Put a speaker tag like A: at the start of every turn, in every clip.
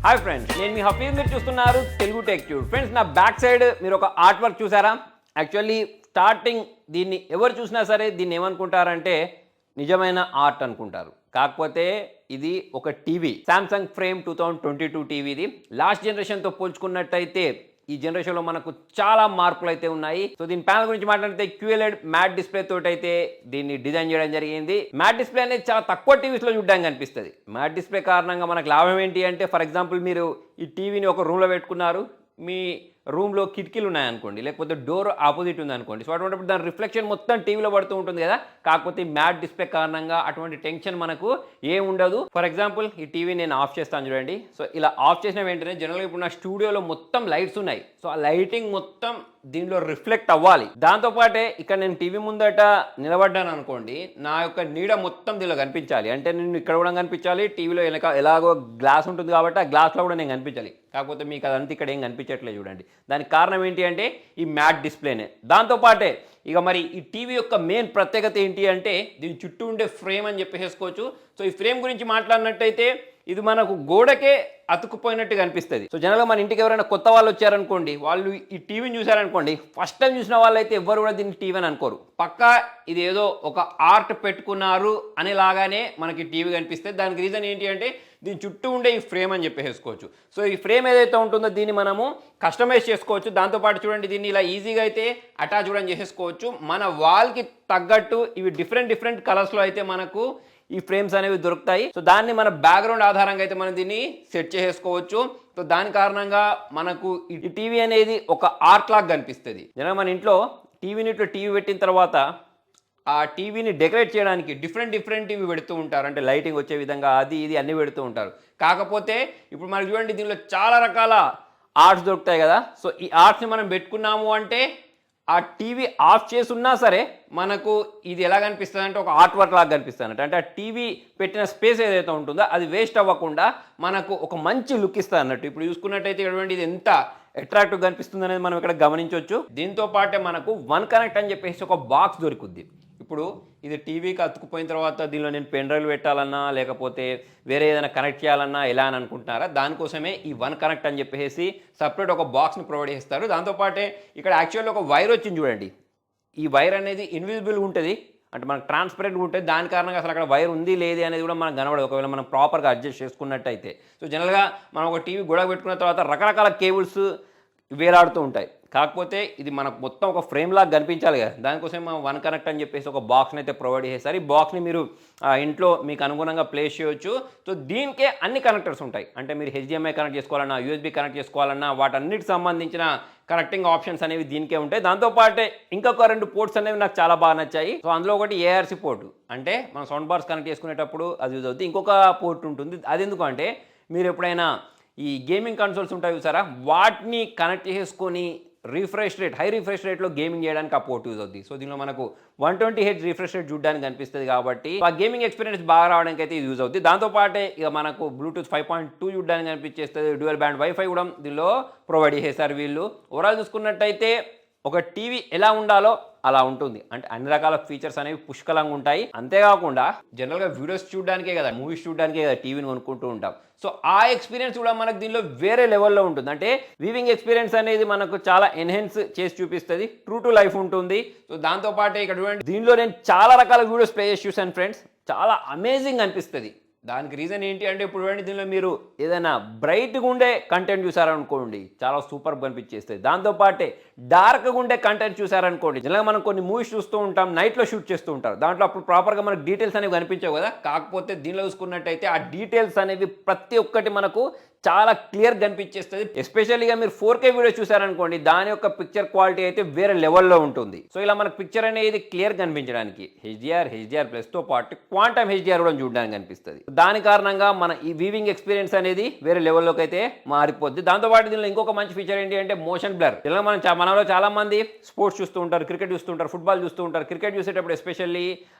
A: Hi friends, నేను మీ హఫీజ్. మీరు చూస్తున్నారు తెలుగు టెక్ ట్యూబ్. ఫ్రెండ్స్, నా బ్యాక్ సైడ్ మీరు ఒక ఆర్ట్ వర్క్ చూసారా? యాక్చువల్లీ స్టార్టింగ్ దీన్ని ఎవరు చూసినా సరే దీన్ని ఏమనుకుంటారంటే నిజమైన ఆర్ట్ అనుకుంటారు. కాకపోతే ఇది ఒక టీవీ, సామ్సంగ్ ఫ్రేమ్ 2022 టీవీది. లాస్ట్ జనరేషన్తో పోల్చుకున్నట్టయితే ఈ జనరేషన్లో మనకు చాలా మార్పులు అయితే ఉన్నాయి. సో దీని ప్యానల్ గురించి మాట్లాడితే QLED మ్యాట్ డిస్ప్లే తోటి అయితే దీన్ని డిజైన్ చేయడం జరిగింది. మ్యాట్ డిస్ప్లే అనేది చాలా తక్కువ టీవీస్లో చూడడానికి కనిపిస్తుంది. మ్యాట్ డిస్ప్లే కారణంగా మనకు లాభం ఏంటి అంటే, ఫర్ ఎగ్జాంపుల్ మీరు ఈ టీవీని ఒక రూమ్లో పెట్టుకున్నారు, మీ రూమ్లో కిటికీలు ఉన్నాయనుకోండి, లేకపోతే డోర్ ఆపోజిట్ ఉందనుకోండి. సో అటువంటిప్పుడు దాని రిఫ్లెక్షన్ మొత్తం టీవీలో పడుతూ ఉంటుంది కదా. కాకపోతే మ్యాట్ డిస్ప్లే కారణంగా అటువంటి టెన్షన్ మనకు ఏం ఉండదు. ఫర్ ఎగ్జాంపుల్ ఈ టీవీ నేను ఆఫ్ చేస్తాను చూడండి. సో ఇలా ఆఫ్ చేసిన వెంటనే జనరల్గా ఇప్పుడు నా స్టూడియోలో మొత్తం లైట్స్ ఉన్నాయి. సో ఆ లైటింగ్ మొత్తం దీనిలో రిఫ్లెక్ట్ అవ్వాలి. దాంతోపాటే ఇక్కడ నేను టీవీ ముందట నిలబడ్డాను అనుకోండి, నా యొక్క నీడ మొత్తం దీనిలో కనిపించాలి. అంటే నేను ఇక్కడ కూడా కనిపించాలి, టీవీలో ఎలాగో గ్లాస్ ఉంటుంది కాబట్టి ఆ గ్లాస్లో కూడా నేను కనిపించాలి. కాకపోతే మీకు అదంతా ఇక్కడ ఏం కనిపించట్లేదు చూడండి. దానికి కారణం ఏంటి అంటే ఈ మ్యాట్ డిస్ప్లేనే. దాంతోపాటే ఇక మరి ఈ టీవీ యొక్క మెయిన్ ప్రత్యేకత ఏంటి అంటే దీని చుట్టూ ఉండే ఫ్రేమ్ అని చెప్పేసుకోవచ్చు. సో ఈ ఫ్రేమ్ గురించి మాట్లాడినట్టయితే ఇది మనకు గోడకే అతుక్కుపోయినట్టు కనిపిస్తుంది. సో జనరల్గా మన ఇంటికి ఎవరైనా కొత్త వాళ్ళు వచ్చారనుకోండి, వాళ్ళు ఈ టీవీని చూసారనుకోండి, ఫస్ట్ టైం చూసిన వాళ్ళైతే ఎవ్వరు కూడా దీన్ని టీవీ అని అనుకోరు. పక్కా ఇది ఏదో ఒక ఆర్ట్ పెట్టుకున్నారు అనేలాగానే మనకి టీవీ కనిపిస్తుంది. దానికి రీజన్ ఏంటి అంటే దీని చుట్టూ ఉండే ఈ ఫ్రేమ్ అని చెప్పేసుకోవచ్చు. సో ఈ ఫ్రేమ్ ఏదైతే ఉంటుందో దీన్ని మనము కస్టమైజ్ చేసుకోవచ్చు. దాంతోపాటు చూడండి, దీన్ని ఇలా ఈజీగా అయితే అటాచ్ కూడా చేసేసుకోవచ్చు. మన వాల్కి తగ్గట్టు ఇవి డిఫరెంట్ కలర్స్లో అయితే మనకు ఈ ఫ్రేమ్స్ అనేవి దొరుకుతాయి. సో దాన్ని మన బ్యాక్గ్రౌండ్ ఆధారంగా అయితే మనం దీన్ని సెట్ చేసుకోవచ్చు. సో దాని కారణంగా మనకు ఈ టీవీ అనేది ఒక ఆర్ట్ లాగా కనిపిస్తుంది. జనరల్గా మన ఇంట్లో టీవీ పెట్టిన తర్వాత ఆ టీవీని డెకరేట్ చేయడానికి డిఫరెంట్ ఇవి పెడుతూ ఉంటారు. అంటే లైటింగ్ వచ్చే విధంగా అది ఇది అన్నీ పెడుతూ ఉంటారు. కాకపోతే ఇప్పుడు మనకి చూడండి, దీనిలో చాలా రకాల ఆర్ట్స్ దొరుకుతాయి కదా. సో ఈ ఆర్ట్స్ని మనం పెట్టుకున్నాము అంటే ఆ టీవీ ఆఫ్ చేసి ఉన్నా సరే మనకు ఇది ఎలా కనిపిస్తుంది అంటే ఒక ఆర్ట్ వర్క్ లాగా కనిపిస్తుంది. అంటే ఆ టీవీ పెట్టిన స్పేస్ ఏదైతే ఉంటుందో అది వేస్ట్ అవ్వకుండా మనకు ఒక మంచి లుక్ ఇస్తుంది అన్నట్టు. ఇప్పుడు చూసుకున్నట్టయితే ఇటువంటి ఇది ఎంత అట్రాక్టివ్ కనిపిస్తుంది అనేది మనం ఇక్కడ గమనించవచ్చు. దీంతో పాటే మనకు వన్ కనెక్ట్ అని చెప్పేసి ఒక బాక్స్ దొరుకుద్ది. ఇప్పుడు ఇది టీవీకి అతుకుపోయిన తర్వాత దీనిలో నేను పెన్ డ్రైవ్ పెట్టాలన్నా లేకపోతే వేరే ఏదైనా కనెక్ట్ చేయాలన్నా ఎలా అని అనుకుంటున్నారా, దానికోసమే ఈ వన్ కనెక్ట్ అని చెప్పేసి సపరేట్ ఒక బాక్స్ని ప్రొవైడ్ చేస్తారు. దాంతోపాటే ఇక్కడ యాక్చువల్లీ ఒక వైర్ వచ్చింది చూడండి. ఈ వైర్ అనేది ఇన్విజిబుల్ ఉంటుంది, అంటే మనకు ట్రాన్స్పరెంట్గా ఉంటుంది. దాని కారణంగా అసలు అక్కడ వైర్ ఉంది లేదు అనేది కూడా మనకు కనబడదు, ఒకవేళ మనం ప్రాపర్గా అడ్జస్ట్ చేసుకున్నట్టయితే. సో జనరల్గా మనం ఒక టీవీ గొడవ పెట్టుకున్న తర్వాత రకరకాల కేబుల్స్ వేలాడుతూ ఉంటాయి. కాకపోతే ఇది మనకు మొత్తం ఒక ఫ్రేమ్ లాగా కనిపించాలి కదా, దానికోసం మనం వన్ కనెక్ట్ అని చెప్పేసి ఒక బాక్స్ని అయితే ప్రొవైడ్ చేస్తారు. ఈ బాక్స్ని మీరు ఇంట్లో మీకు అనుగుణంగా ప్లేస్ చేయవచ్చు. సో దీనికే అన్ని కనెక్టర్స్ ఉంటాయి. అంటే మీరు HDMI కనెక్ట్ చేసుకోవాలన్నా, USB కనెక్ట్ చేసుకోవాలన్నా వాటన్నిటికి సంబంధించిన కనెక్టింగ్ ఆప్షన్స్ అనేవి దీనికే ఉంటాయి. దాంతోపాటే ఇంకొక 2 పోర్ట్స్ అనేవి నాకు చాలా బాగా నచ్చాయి. సో అందులో ఒకటి ARC పోర్టు, అంటే మనం సౌండ్ బార్స్ కనెక్ట్ చేసుకునేటప్పుడు అది యూజ్ అవుతుంది. ఇంకొక పోర్ట్ ఉంటుంది, అది ఎందుకంటే మీరు ఎప్పుడైనా ఈ గేమింగ్ కన్సోల్స్ ఉంటాయి చూసారా, వాటిని కనెక్ట్ చేసుకొని హై రిఫ్రెష్ రేట్లో గేమింగ్ చేయడానికి ఆ పోర్ట్ యూజ్ అవుతుంది. సో దీనిలో మనకు 120 Hz రిఫ్రెష్ రేట్ చూడడానికి కనిపిస్తుంది కాబట్టి ఆ గేమింగ్ ఎక్స్పీరియన్స్ బాగా రావడానికి అయితే ఇది యూజ్ అవుతుంది. దాంతోపాటే ఇక మనకు బ్లూటూత్ 5.2 చూడడానికి కనిపించేస్తుంది. డ్యూయల్ బ్యాండ్ వైఫై కూడా దీనిలో ప్రొవైడ్ చేశారు వీళ్ళు. ఓవరాల్ చూసుకున్నట్టయితే ఒక టీవీ ఎలా ఉండాలో అలా ఉంటుంది. అంటే అన్ని రకాల ఫీచర్స్ అనేవి పుష్కలంగా ఉంటాయి. అంతేకాకుండా జనరల్గా వీడియోస్ చూడడానికే కదా, మూవీస్ చూడడానికే కదా టీవీని కొనుక్కుంటూ ఉంటాం. సో ఆ ఎక్స్పీరియన్స్ కూడా మనకు దీనిలో వేరే లెవెల్లో ఉంటుంది. అంటే వీవింగ్ ఎక్స్పీరియన్స్ అనేది మనకు చాలా ఎన్హాన్స్ చేసి చూపిస్తుంది, ట్రూ టు లైఫ్ ఉంటుంది. సో దాంతోపాటే ఇక్కడ చూడండి, దీనిలో నేను చాలా రకాల వీడియోస్ ప్లే చేసి చూసాను ఫ్రెండ్స్, చాలా అమేజింగ్ అనిపిస్తుంది. దానికి రీజన్ ఏంటి అంటే ఇప్పుడు చూడండి, దీనిలో మీరు ఏదైనా బ్రైట్గా ఉండే కంటెంట్ చూసారనుకోండి చాలా సూపర్ కనిపించేస్తుంది. దాంతోపాటే డార్క్గా ఉండే కంటెంట్ చూసారనుకోండి, జనరల్గా మనం కొన్ని మూవీస్ చూస్తూ ఉంటాం, నైట్లో షూట్ చేస్తూ ఉంటారు, దాంట్లో అప్పుడు ప్రాపర్గా మనకు డీటెయిల్స్ అనేవి కనిపించవు కదా. కాకపోతే దీనిలో చూసుకున్నట్టయితే ఆ డీటెయిల్స్ అనేవి ప్రతి ఒక్కటి మనకు చాలా క్లియర్ కనిపించేస్తుంది. ఎస్పెషల్లీగా మీరు 4K వీడియో చూసారనుకోండి, దాని యొక్క పిక్చర్ క్వాలిటీ అయితే వేరే లెవెల్లో ఉంటుంది. సో ఇలా మనకు పిక్చర్ అనేది క్లియర్ కనిపించడానికి HDR+తో పాటు క్వాంటమ్ HDR కూడా చూడడానికి కనిపిస్తుంది. దాని కారణంగా మన ఈ వీవింగ్ ఎక్స్పీరియన్స్ అనేది వేరే లెవెల్లోకి అయితే మారిపోద్ది. దాంతోపాటు దీనిలో ఇంకొక మంచి ఫీచర్ ఏంటి అంటే మోషన్ బ్లర్. ఇలా మనలో చాలా మంది స్పోర్ట్స్ చూస్తూ ఉంటారు, క్రికెట్ చూస్తూ ఉంటారు, ఫుట్బాల్ చూస్తూ ఉంటారు. క్రికెట్ చూసేటప్పుడు ఎస్పెషల్లీ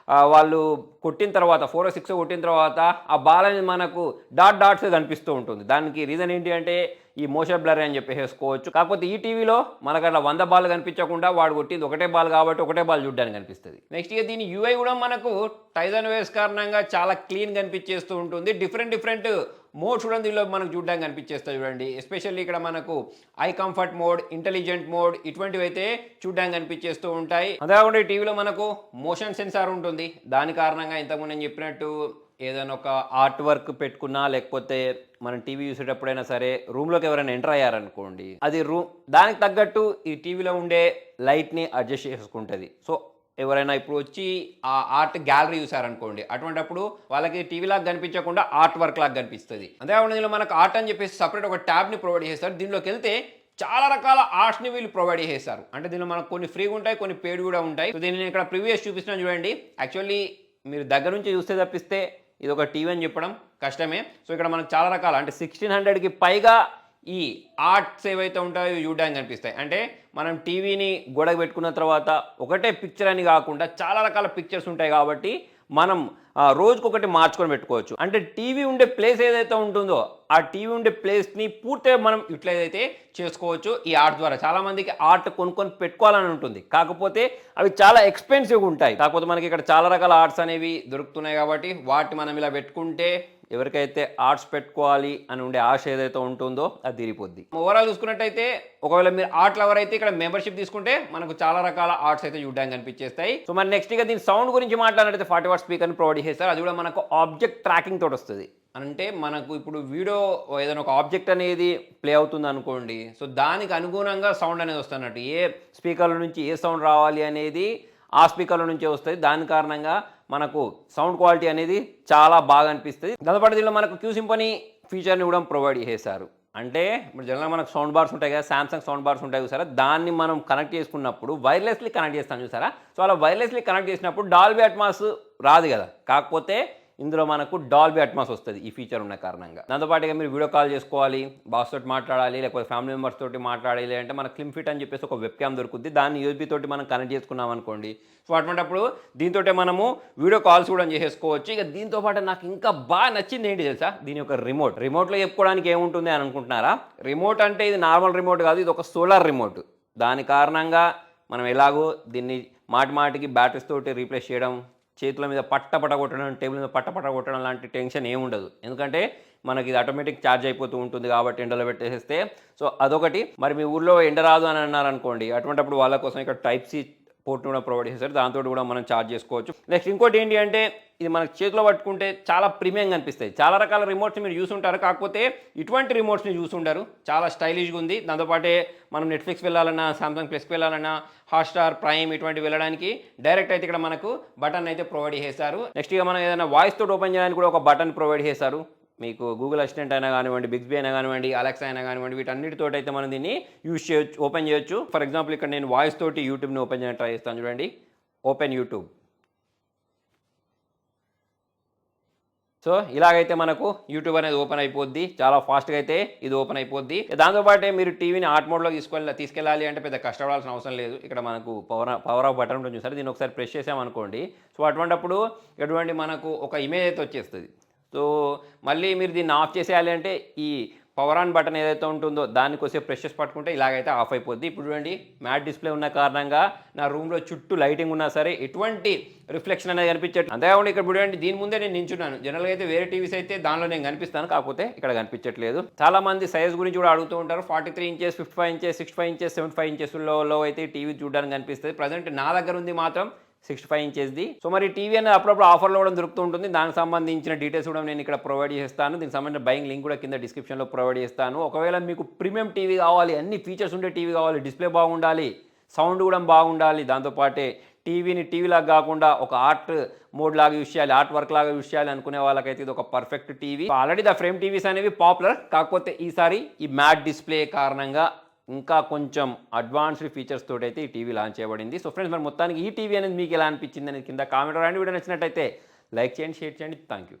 A: వాళ్ళు కొట్టిన తర్వాత 4 or 6 కొట్టిన తర్వాత ఆ బాల్ అనేది మనకు డాట్స్ కనిపిస్తూ ఉంటుంది. దానికి రీజన్ ఏంటి అంటే ఈ మోషన్ బ్లర్ అని చెప్పేసుకోవచ్చు. కాకపోతే ఈ టీవీలో మనకు అట్లా 100 బాల్ కనిపించకుండా వాడు కొట్టింది ఒకటే బాల్ కాబట్టి ఒకటే బాల్ చూడడానికి కనిపిస్తుంది. నెక్స్ట్ ఇక దీని UI కూడా మనకు టైజన్ వేవ్స్ కారణంగా చాలా క్లీన్ కనిపించేస్తూ ఉంటుంది. డిఫరెంట్ మోడ్ చూడండి దీనిలో మనకు చూడడానికి కనిపించేస్తుంది చూడండి. ఎస్పెషల్లీ ఇక్కడ మనకు eye comfort mode, intelligent mode ఇటువంటివి అయితే చూడడానికి కనిపించేస్తూ ఉంటాయి. అంతేకాకుండా ఈ టీవీలో మనకు మోషన్ సెన్సార్ ఉంటుంది. దాని కారణంగా ఇంతకుముందు నేను చెప్పినట్టు ఏదైనా ఒక ఆర్ట్ వర్క్ పెట్టుకున్నా లేకపోతే మనం టీవీ చూసేటప్పుడైనా సరే రూమ్లోకి ఎవరైనా ఎంటర్ అయ్యారనుకోండి, అది దానికి తగ్గట్టు ఈ టీవీలో ఉండే లైట్ని అడ్జస్ట్ చేసుకుంటుంది. సో ఎవరైనా ఇప్పుడు వచ్చి ఆ ఆర్ట్ గ్యాలరీ చూసారనుకోండి, అటువంటిప్పుడు వాళ్ళకి టీవీ లాగా కనిపించకుండా ఆర్ట్ వర్క్ లాగా కనిపిస్తుంది. అంతేకాకుండా దీనిలో మనకు ఆర్ట్ అని చెప్పేసి సపరేట్ ఒక ట్యాబ్ని ప్రొవైడ్ చేస్తారు. దీనిలోకి వెళ్తే చాలా రకాల ఆర్ట్స్ని వీళ్ళు ప్రొవైడ్ చేస్తారు. అంటే దీనిలో మనకు కొన్ని ఫ్రీగా ఉంటాయి, కొన్ని పేడ్ కూడా ఉంటాయి. సో దీన్ని నేను ఇక్కడ ప్రీవియస్ చూపిస్తున్నాను చూడండి. యాక్చువల్లీ మీరు దగ్గర నుంచి చూస్తే తప్పిస్తే ఇది ఒక టీవీ అని చెప్పడం కష్టమే. సో ఇక్కడ మనకు చాలా రకాల అంటే 1600కి పైగా ఈ ఆర్ట్స్ ఏవైతే ఉంటాయో చూడడానికి కనిపిస్తాయి. అంటే మనం టీవీని గోడకు పెట్టుకున్న తర్వాత ఒకటే పిక్చర్ అని కాకుండా చాలా రకాల పిక్చర్స్ ఉంటాయి కాబట్టి మనం రోజుకొకటి మార్చుకొని పెట్టుకోవచ్చు. అంటే టీవీ ఉండే ప్లేస్ ఏదైతే ఉంటుందో ఆ టీవీ ఉండే ప్లేస్ని పూర్తిగా మనం యూటిలైజ్ అయితే చేసుకోవచ్చు ఈ ఆర్ట్ ద్వారా. చాలామందికి ఆర్ట్ కొనుక్కొని పెట్టుకోవాలని ఉంటుంది, కాకపోతే అవి చాలా ఎక్స్పెన్సివ్గా ఉంటాయి. కాకపోతే మనకి ఇక్కడ చాలా రకాల ఆర్ట్స్ అనేవి దొరుకుతున్నాయి కాబట్టి వాటి మనం ఇలా పెట్టుకుంటే ఎవరికైతే ఆర్ట్స్ పెట్టుకోవాలి అని ఉండే ఆశ ఏదైతే ఉంటుందో అది తీరిపోద్ది. ఓవరాల్ చూసుకున్నట్టయితే ఒకవేళ మీరు ఆర్ట్ లవర్ అయితే ఇక్కడ మెంబర్షిప్ తీసుకుంటే మనకు చాలా రకాల ఆర్ట్స్ అయితే చూడడానికి కనిపించేస్తాయి. సో మరి నెక్స్ట్ ఇక దీని సౌండ్ గురించి మాట్లాడితే 40 వాట్ స్పీకర్ని ప్రొవైడ్ చేస్తారు. అది కూడా మనకు ఆబ్జెక్ట్ ట్రాకింగ్ తోటి వస్తుంది. అంటే మనకు ఇప్పుడు వీడియో ఏదైనా ఒక ఆబ్జెక్ట్ అనేది ప్లే అవుతుంది అనుకోండి, సో దానికి అనుగుణంగా సౌండ్ అనేది వస్తున్నట్టు ఏ స్పీకర్ల నుంచి ఏ సౌండ్ రావాలి అనేది ఆ స్పీకర్ల నుంచే వస్తుంది. దాని కారణంగా మనకు సౌండ్ క్వాలిటీ అనేది చాలా బాగా అనిపిస్తుంది. దాంతోపాటు దీనిలో మనకు క్యూ సింఫనీ ఫీచర్ని కూడా ప్రొవైడ్ చేశారు. అంటే ఇప్పుడు జనరల్గా మనకు సౌండ్ బార్స్ ఉంటాయి కదా, సామ్సంగ్ సౌండ్ బార్స్ ఉంటాయి చూసారా, దాన్ని మనం కనెక్ట్ చేసుకున్నప్పుడు వైర్లెస్లీ కనెక్ట్ చేస్తాం చూసారా. సో అలా వైర్లెస్లీ కనెక్ట్ చేసినప్పుడు డాల్బీ అట్మాస్ రాదు కదా, కాకపోతే ఇందులో మనకు డాల్బీ అట్మాస్ వస్తుంది ఈ ఫీచర్ ఉన్న కారణంగా. దాంతోపాటుగా మీరు వీడియో కాల్ చేసుకోవాలి, బాస్ తోటి మాట్లాడాలి, లేకపోతే ఫ్యామిలీ మెంబర్స్ తోటి మాట్లాడాలి అంటే మనకు క్లిమ్ ఫిట్ అని చెప్పేసి ఒక వెబ్ క్యామ్ దొరుకుతుంది. దాన్ని యూఎస్బీ తోటి మనం కనెక్ట్ చేసుకున్నాం అనుకోండి, సో అటువంటిప్పుడు దీంతో మనము వీడియో కాల్స్ కూడా చేసుకోవచ్చు. ఇక దీంతో పాటు నాకు ఇంకా బాగా నచ్చింది ఏంటి తెలుసా, దీని యొక్క రిమోట్లో చెప్పుకోవడానికి ఏముంటుంది అని అనుకుంటున్నారా? రిమోట్ అంటే ఇది నార్మల్ రిమోట్ కాదు, ఇది ఒక సోలార్ రిమోట్. దాని కారణంగా మనం ఎలాగో దీన్ని మాటికి బ్యాటరీస్ తోటి రీప్లేస్ చేయడం, చేతుల మీద పట్టపట కొట్టడం, టేబుల్ మీద పట్టపట కొట్టడం లాంటి టెన్షన్ ఏముండదు. ఎందుకంటే మనకి ఇది ఆటోమేటిక్ ఛార్జ్ అయిపోతూ ఉంటుంది కాబట్టి ఎండలో పెట్టేస్తే. సో అదొకటి. మరి మీ ఊర్లో ఎండ రాదు అని అన్నారనుకోండి, అటువంటిప్పుడు వాళ్ళ కోసం ఇక్కడ టైప్ సి పోర్ట్ని కూడా ప్రొవైడ్ చేశారు. దాంతో కూడా మనం ఛార్జ్ చేసుకోవచ్చు. నెక్స్ట్ ఇంకోటి ఏంటి అంటే ఇది మనకు చేతిలో పట్టుకుంటే చాలా ప్రీమియంగా అనిపిస్తాయి. చాలా రకాల రిమోట్స్ మీరు చూసుంటారు, కాకపోతే ఇటువంటి రిమోట్స్ని చూసుంటారు. చాలా స్టైలిష్గా ఉంది. దాంతోపాటే మనం నెట్ఫ్లిక్స్ వెళ్ళాలన్నా, సామ్సంగ్ ప్లస్కి వెళ్ళాలన్నా, హాట్స్టార్, ప్రైమ్ ఇటువంటివి వెళ్ళడానికి డైరెక్ట్ అయితే ఇక్కడ మనకు బటన్ అయితే ప్రొవైడ్ చేశారు. నెక్స్ట్ ఇక మనం ఏదైనా వాయిస్ తోటి ఓపెన్ చేయడానికి కూడా ఒక బటన్ ప్రొవైడ్ చేశారు. మీకు గూగుల్ అసిస్టెంట్ అయినా కానివ్వండి, బిగ్స్బీ అయినా కానివ్వండి, అలెక్సా అయినా కానివ్వండి, వీటన్నిటితోటి అయితే మనం దీన్ని యూజ్ చేయొచ్చు, ఓపెన్ చేయొచ్చు. ఫర్ ఎగ్జాంపుల్ ఇక్కడ నేను వాయిస్ తోటి యూట్యూబ్ని ఓపెన్ చేయడానికి ట్రై చేస్తాను చూడండి. Open YouTube. సో ఇలాగైతే మనకు యూట్యూబ్ అనేది ఓపెన్ అయిపోద్ది. చాలా ఫాస్ట్గా అయితే ఇది ఓపెన్ అయిపోద్ది. దాంతోపాటే మీరు టీవీని ఆర్ట్ మోడ్లో తీసుకెళ్ళాలి అంటే పెద్ద కష్టపడాల్సిన అవసరం లేదు. ఇక్కడ మనకు పవర్ ఆఫ్ బటన్ ఉంటుంది చూసారు, దీన్ని ఒకసారి ప్రెస్ చేసామనుకోండి, సో అటువంటిప్పుడు ఎటువంటి మనకు ఒక ఇమేజ్ అయితే వచ్చేస్తుంది. సో మళ్ళీ మీరు దీన్ని ఆఫ్ చేసేయాలి అంటే ఈ పవర్ ఆన్ బటన్ ఏదైతే ఉంటుందో దాన్ని కొద్దిసేపు ప్రెస్ చేసి పట్టుకుంటే ఇలాగైతే ఆఫ్ అయిపోద్ది. ఇప్పుడు చూడండి, మ్యాట్ డిస్ప్లే ఉన్న కారణంగా నా రూమ్లో చుట్టూ లైటింగ్ ఉన్నా సరే ఎటువంటి రిఫ్లెక్షన్ అనేది కనిపించట్లేదు. అంతేకాకుండా ఇక్కడ చూడండి, దీని ముందే నేను నించున్నాను. జనరల్గా అయితే వేరే టీవీస్ అయితే దానిలో నేను కనిపిస్తాను, కాకపోతే ఇక్కడ కనిపించట్లేదు. చాలా మంది సైజ్ గురించి కూడా అడుగుతూ ఉంటారు. 43 ఇంచెస్, 55 ఇంచెస్, 65 ఇంచెస్, 75 ఇంచెస్లో అయితే టీవీ చూడడానికి కనిపిస్తుంది. ప్రజెంట్ నా దగ్గర ఉంది మాత్రం 65 ఇంచెస్ది. సో మరి టీవీ అనేది అప్పుడప్పుడు ఆఫర్లో కూడా దొరుకుతూ ఉంటుంది. దానికి సంబంధించిన డీటెయిల్స్ కూడా నేను ఇక్కడ ప్రొవైడ్ చేస్తాను. దీనికి సంబంధించిన బయింగ్ లింక్ కూడా కింద డిస్క్రిప్షన్లో ప్రొవైడ్ చేస్తాను. ఒకవేళ మీకు ప్రీమియం టీవీ కావాలి, అన్ని ఫీచర్స్ ఉండే టీవీ కావాలి, డిస్ప్లే బాగుండాలి, సౌండ్ కూడా బాగుండాలి, దాంతోపాటే టీవీని టీవీలాగా కాకుండా ఒక ఆర్ట్ మోడ్ లాగా యూస్ చేయాలి, ఆర్ట్ వర్క్ లాగా యూస్ చేయాలి అనుకునే వాళ్ళకైతే ఇది ఒక perfect TV. Already the frame TVs అనేవి పాపులర్, కాకపోతే ఈసారి ఈ మ్యాట్ డిస్ప్లే కారణంగా ఇంకా కొంచెం అడ్వాన్స్డ్ ఫీచర్స్ తోటి అయితే ఈ టీవీ లాంచ్ చేయబడింది. సో ఫ్రెండ్స్, మరి మొత్తానికి ఈ టీవీ అనేది మీకు ఎలా అనిపించింది అనేది కింద కామెంట్ రాయండి. వీడియో నచ్చినట్టయితే లైక్ చేయండి, షేర్ చేయండి. Thank you.